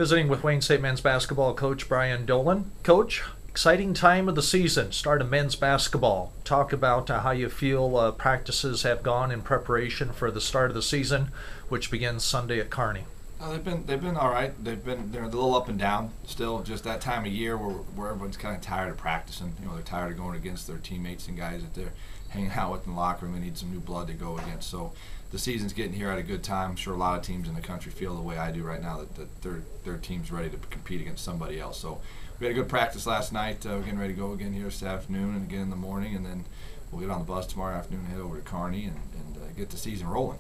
Visiting with Wayne State men's basketball coach Brian Dolan. Coach, exciting time of the season, start of men's basketball. Talk about how you feel practices have gone in preparation for the start of the season, which begins Sunday at Kearney. They've been all right. They're a little up and down still. Just that time of year where everyone's kind of tired of practicing. They're tired of going against their teammates and guys that they're hanging out with in the locker room. They need some new blood to go against. So the season's getting here at a good time. I'm sure a lot of teams in the country feel the way I do right now, that their team's ready to compete against somebody else. So we had a good practice last night. We're getting ready to go again here this afternoon and again in the morning, and then we'll get on the bus tomorrow afternoon and head over to Kearney and get the season rolling.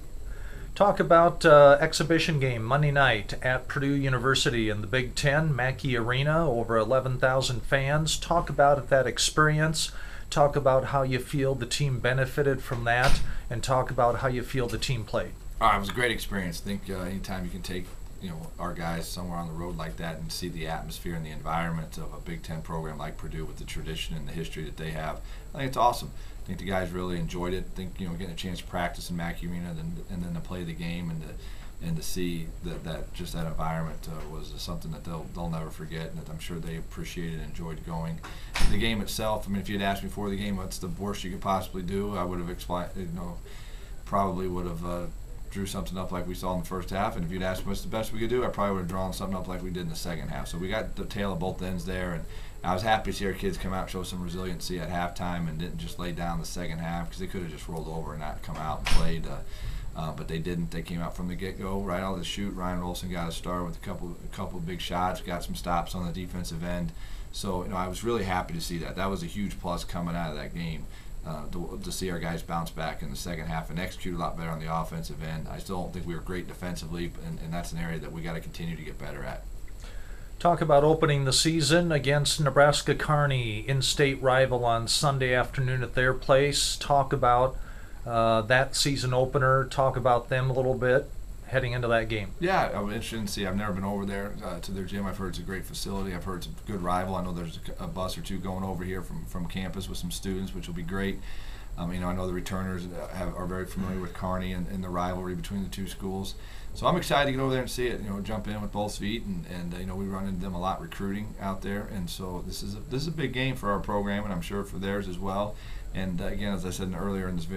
Talk about exhibition game Monday night at Purdue University in the Big Ten, Mackey Arena, over 11,000 fans. Talk about that experience. Talk about how you feel the team benefited from that, and talk about how you feel the team played. It was a great experience. I think anytime you can take our guys somewhere on the road like that and see the atmosphere and the environment of a Big Ten program like Purdue with the tradition and the history that they have, I think it's awesome. I think the guys really enjoyed it. I think getting a chance to practice in Mackey Arena and then to play the game and to see that just that environment was something that they'll never forget, and that I'm sure they appreciated and enjoyed going. The game itself, if you'd asked me before the game what's the worst you could possibly do, I would have explained, probably would have drew something up like we saw in the first half, and if you'd asked me what's the best we could do, I probably would have drawn something up like we did in the second half. So we got the tail of both ends there, and I was happy to see our kids come out and show some resiliency at halftime and didn't just lay down the second half, because they could have just rolled over and not come out and played. But they didn't. They came out from the get-go, right out of the chute. Ryan Olson got a start with a couple of big shots, got some stops on the defensive end. So I was really happy to see that. That was a huge plus coming out of that game. To see our guys bounce back in the second half and execute a lot better on the offensive end. I still don't think we were great defensively, and that's an area that we got to continue to get better at. Talk about opening the season against Nebraska-Kearney, in-state rival, on Sunday afternoon at their place. Talk about that season opener. Talk about them a little bit heading into that game. Yeah, I'm interested to see. I've never been over there to their gym. I've heard it's a great facility. I've heard it's a good rival. I know there's a bus or two going over here from campus with some students, which will be great. I know the returners are very familiar with Kearney and the rivalry between the two schools. So I'm excited to get over there and see it. Jump in with both feet, and we run into them a lot recruiting out there, and so this is a big game for our program, and I'm sure for theirs as well. And again, as I said earlier in this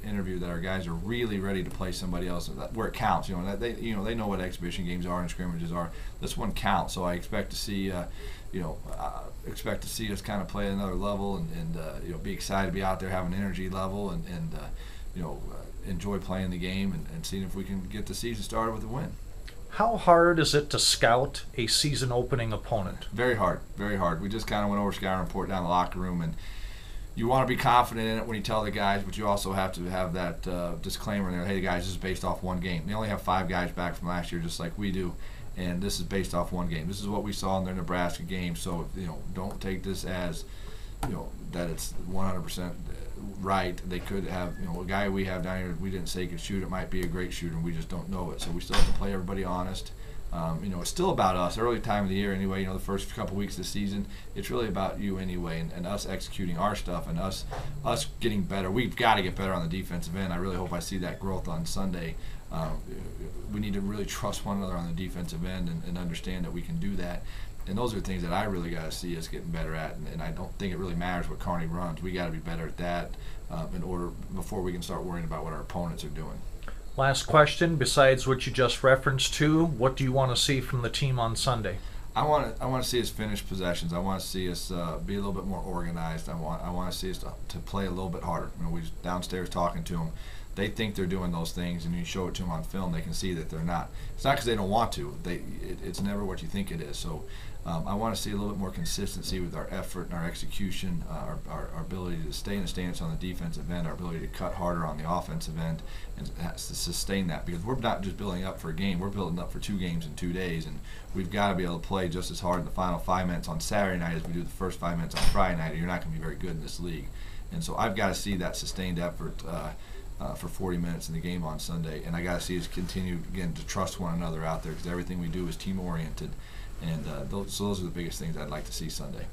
interview, that our guys are really ready to play somebody else where it counts. They know what exhibition games are and scrimmages are. This one counts, so I expect to see us kind of play at another level and be excited to be out there, have an energy level, and enjoy playing the game and seeing if we can get the season started with a win. How hard is it to scout a season opening opponent? Very hard, very hard. We just kind of went over scouting report down the locker room, and you want to be confident in it when you tell the guys, but you also have to have that disclaimer in there. Hey, guys, this is based off one game. They only have 5 guys back from last year, just like we do, and this is based off one game. This is what we saw in their Nebraska game. So don't take this as that it's 100% right. They could have a guy we have down here we didn't say could shoot. It might be a great shooter, and we just don't know it. So we still have to play everybody honest. It's still about us. Early time of the year anyway, the first couple weeks of the season, it's really about you anyway, and us executing our stuff and us getting better. We've got to get better on the defensive end. I really hope I see that growth on Sunday. We need to really trust one another on the defensive end and understand that we can do that. And those are things that I really got to see us getting better at. And I don't think it really matters what Kearney runs. We got to be better at that in order before we can start worrying about what our opponents are doing. Last question, besides what you just referenced to, what do you want to see from the team on Sunday? I want to see us finish possessions. I want to see us be a little bit more organized. I want to see us to play a little bit harder. We was downstairs talking to them. They think they're doing those things, and you show it to them on film, they can see that they're not. It's not because they don't want to. It's never what you think it is. So I want to see a little bit more consistency with our effort and our execution, our ability to stay in the stance on the defensive end, our ability to cut harder on the offensive end, and to sustain that, because we're not just building up for a game. We're building up for 2 games in 2 days, and we've got to be able to play just as hard in the final 5 minutes on Saturday night as we do the first 5 minutes on Friday night, or you're not going to be very good in this league. And so I've got to see that sustained effort for 40 minutes in the game on Sunday, and I got to see us continue again to trust one another out there, because everything we do is team oriented, and those are the biggest things I'd like to see Sunday.